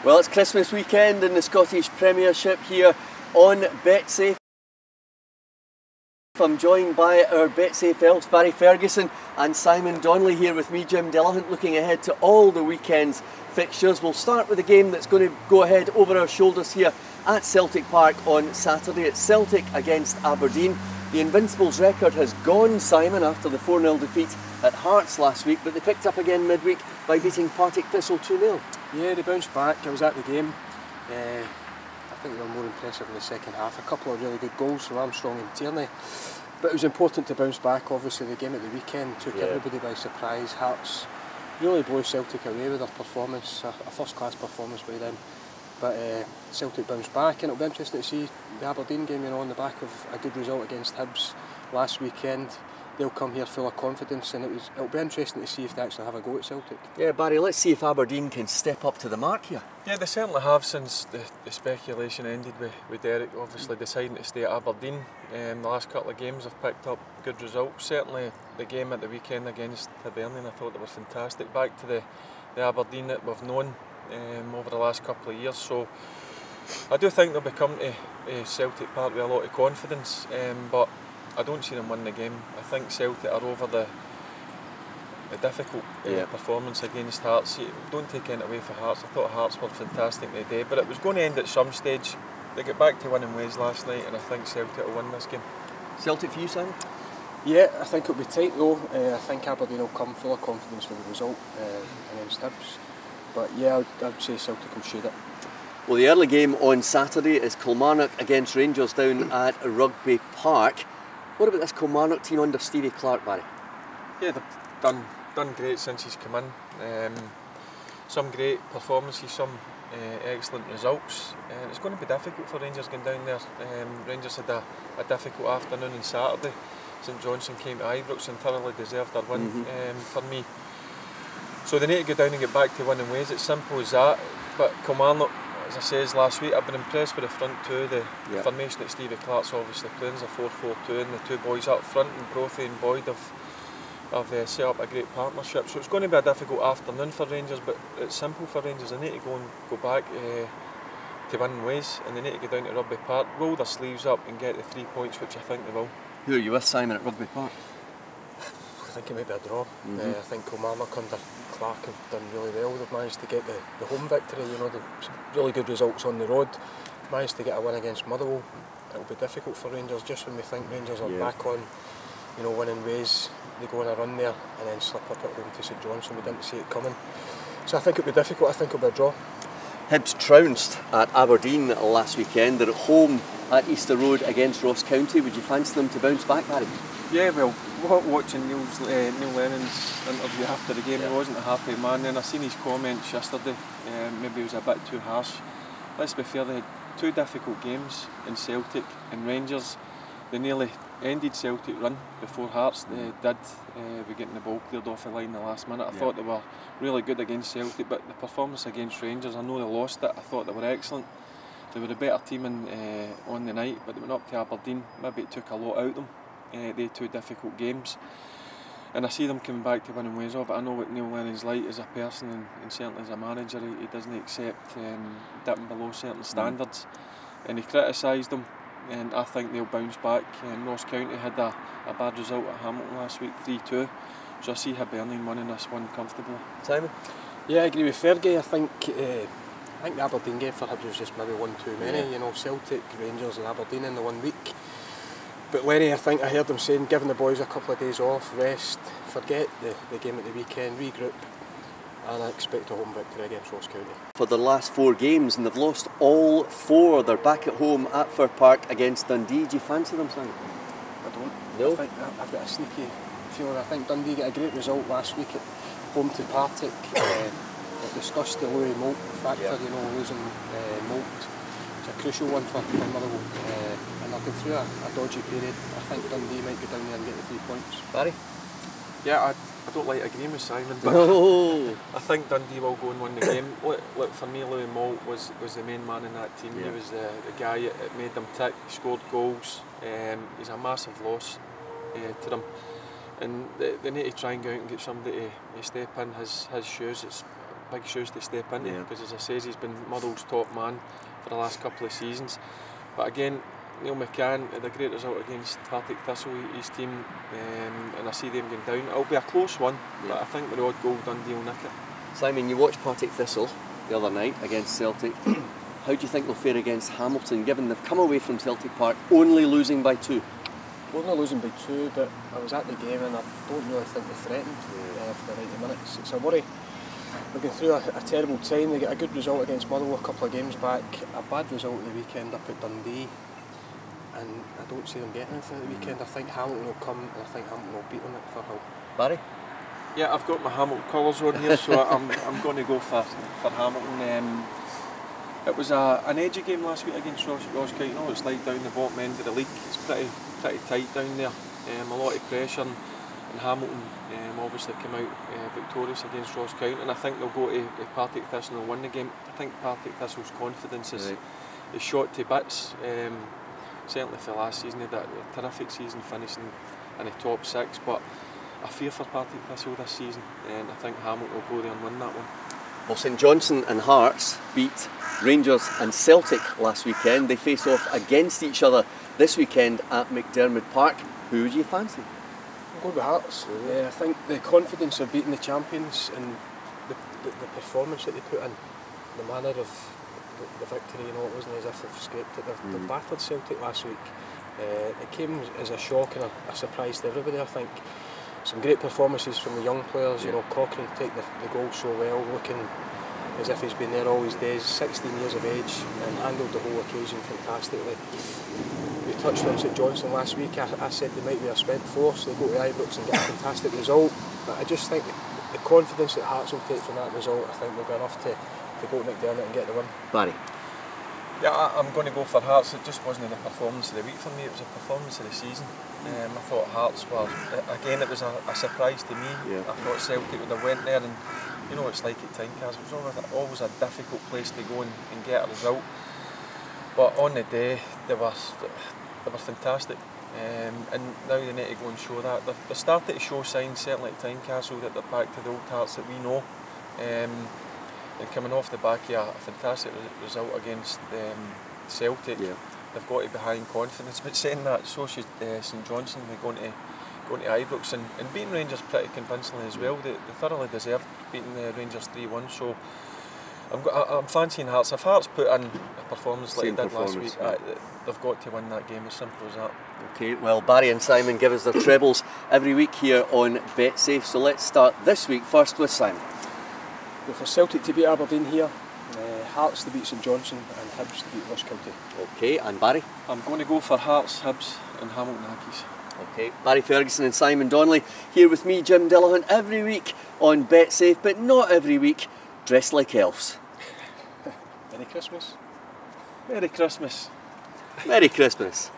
Well, it's Christmas weekend in the Scottish Premiership here on BetSafe. I'm joined by our BetSafe elves, Barry Ferguson and Simon Donnelly, here with me, Jim Dillahunt, looking ahead to all the weekend's fixtures. We'll start with a game that's going to go ahead over our shoulders here at Celtic Park on Saturday. It's Celtic against Aberdeen. The Invincibles' record has gone, Simon, after the 4-0 defeat at Hearts last week, but they picked up again midweek by beating Partick Thistle 2-0. Yeah, they bounced back. I was at the game. I think they were more impressive in the second half. A couple of really good goals from Armstrong and Tierney. But it was important to bounce back. Obviously, the game at the weekend took everybody by surprise. Hearts really blew Celtic away with their performance, a first-class performance by them. But Celtic bounced back, and it'll be interesting to see the Aberdeen game, on the back of a good result against Hibs last weekend. They'll come here full of confidence, and it'll be interesting to see if they actually have a go at Celtic. Yeah, Barry, let's see if Aberdeen can step up to the mark here. Yeah, they certainly have since the speculation ended with Derek obviously deciding to stay at Aberdeen. The last couple of games have picked up good results. Certainly the game at the weekend against Hibernian, I thought they were fantastic. Back to the Aberdeen that we've known over the last couple of years. So I do think they'll be coming to Celtic Park with a lot of confidence, but I don't see them win the game. I think Celtic are over the difficult performance against Hearts. Don't take anything away from Hearts. I thought Hearts were fantastic today, but it was going to end at some stage. They got back to winning ways last night, and I think Celtic will win this game. Celtic for you, Simon? Yeah, I think it'll be tight though. I think Aberdeen will come full of confidence with the result against Hibs. But yeah, I'd say Celtic will shoot it. Well, the early game on Saturday is Kilmarnock against Rangers down at Rugby Park. What about this Kilmarnock team under Stevie Clarke, Barry? Yeah, they've done great since he's come in. Some great performances, some excellent results. It's going to be difficult for Rangers going down there. Rangers had a difficult afternoon on Saturday. St Johnstone came to Ibrox and thoroughly deserved their win for me. So they need to go down and get back to winning ways. It's simple as that. But Kilmarnock, as I said last week, I've been impressed with the front two. The formation that Stevie Clarke's obviously playing is a 4-4-2, and the two boys up front, and Brothy and Boyd have set up a great partnership. So it's going to be a difficult afternoon for Rangers, but it's simple for Rangers. They need to go back to winning ways, and they need to go down to Rugby Park, roll their sleeves up and get the 3 points, which I think they will. Who are you with, Simon, at Rugby Park? I think it might be a draw. I think Kilmarnock under Clarke have done really well. They've managed to get the home victory. They've really good results on the road. Managed to get a win against Motherwell. It'll be difficult for Rangers just when we think Rangers are back on, winning ways. They go on a run there and then slip up at home to St Johnstone. We didn't see it coming. So I think it'll be difficult. I think it'll be a draw. Hibs trounced at Aberdeen last weekend. They're at home at Easter Road against Ross County. Would you fancy them to bounce back, Barry? Yeah, well, watching Neil Lennon's interview after the game, he wasn't a happy man. And I seen his comments yesterday. Maybe he was a bit too harsh. Let's be fair, they had two difficult games in Celtic and Rangers. They nearly ended Celtic run before Hearts. They did by getting the ball cleared off the line the last minute. I thought they were really good against Celtic, but the performance against Rangers, I know they lost it. I thought they were excellent. They were a better team on the night, but they went up to Aberdeen. Maybe it took a lot out of them. They had two difficult games, and I see them coming back to winning ways of it. I know what Neil Lennon's like as a person, and certainly as a manager. He doesn't accept dipping below certain standards, and he criticised them, and I think they'll bounce back. Ross County had a bad result at Hamilton last week, 3-2, so I see Hibernian winning this one comfortably. Simon? Yeah, I agree with Fergie. I think the Aberdeen game for Hibs was just maybe one too many. Celtic, Rangers and Aberdeen in the 1 week. But Lenny, I think I heard him saying, giving the boys a couple of days off, rest, forget the game at the weekend, regroup, and I expect a home victory against Ross County. For the last 4 games, and they've lost all 4. They're back at home at Fir Park against Dundee. Do you fancy them, Simon? I don't. No? I think I've got a sneaky feeling. I think Dundee got a great result last week at home to Partick. We've discussed the Louis Moult factor, losing Moult. It's a crucial one for Motherwell. And they've been through a dodgy period. I think Dundee might go down there and get the 3 points. Barry? Yeah, I don't like agreeing with Simon, but I think Dundee will go and win the game. Look, for me, Louis Moult was the main man in that team. He was the guy that made them tick, scored goals. He's a massive loss to them. And they need to try and go out and get somebody to step in his shoes. It's big shoes to step into, Yeah. because as I says, he's been Motherwell's top man for the last couple of seasons. But again, Neil McCann had a great result against Partick Thistle, his team, and I see them going down. It'll be a close one, but I think with the odd goal Dundee will nick it. Simon, you watched Partick Thistle the other night against Celtic. How do you think they'll fare against Hamilton, given they've come away from Celtic Park only losing by 2? We're not losing by 2, but I was at the game and I don't really think they threatened for the 90 minutes. It's a worry. We're going through a terrible time. They get a good result against Motherwell a couple of games back, a bad result at the weekend up at Dundee, and I don't see them getting anything at the weekend. I think Hamilton will come, and I think Hamilton will beat them at Firhill. Barry? Yeah, I've got my Hamilton colours on here, so I'm going to go for Hamilton. It was an edgy game last week against Ross-County. It's like down the bottom end of the league. It's pretty tight down there. A lot of pressure, and Hamilton obviously came out victorious against Ross-County, and I think they'll go to Partick Thistle and they'll win the game. I think Partick Thistle's confidence is shot to bits. Certainly for last season, they had a terrific season finishing in the top 6, but I fear for Partick Thistle this season, and I think Hamilton will go there and win that one. Well, St Johnstone and Hearts beat Rangers and Celtic last weekend. They face off against each other this weekend at McDermott Park. Who would you fancy? I'll go with Hearts. Yeah, I think the confidence of beating the champions and the performance that they put in, the manner of the victory, it wasn't as if they've scraped it. They've battered Celtic last week. It came as a shock and a surprise to everybody, I think. Some great performances from the young players. Cochrane taking the goal so well, looking as if he's been there all his days, 16 years of age, and handled the whole occasion fantastically. We touched on St Johnstone last week. I said they might be a spent force. They go to Ibrox and get a fantastic result, but I just think the confidence that Hearts will take from that result, I think will be enough to go to McDermott and get the win. Barry? Yeah, I'm going to go for Hearts. It just wasn't the performance of the week for me, it was a performance of the season. I thought Hearts were, again, it was a surprise to me. Yeah. I thought Celtic would have went there, and it's like at Tynecastle, it was always a difficult place to go and get a result. But on the day, they were fantastic, and now they need to go and show that. They're starting to show signs, certainly at Tynecastle, that they're back to the old Hearts that we know. And coming off the back of a fantastic result against Celtic, they've got to be high in confidence. But saying that, so should St Johnstone. They're going to Ibrox and beating Rangers pretty convincingly as well. They thoroughly deserved beating the Rangers 3-1. So I'm fancying Hearts. If Hearts put in a performance like they did last week, they've got to win that game. As simple as that. Okay, well, Barry and Simon give us their trebles every week here on BetSafe. So let's start this week first with Simon. Go for Celtic to beat Aberdeen here, Hearts to beat St Johnstone, and Hibs to beat Ross-County. Okay, and Barry? I'm going to go for Hearts, Hibs and Hamilton Accies. Okay, Barry Ferguson and Simon Donnelly here with me, Jim Dillahun, every week on BetSafe, but not every week dressed like elves. Merry Christmas. Merry Christmas. Merry Christmas.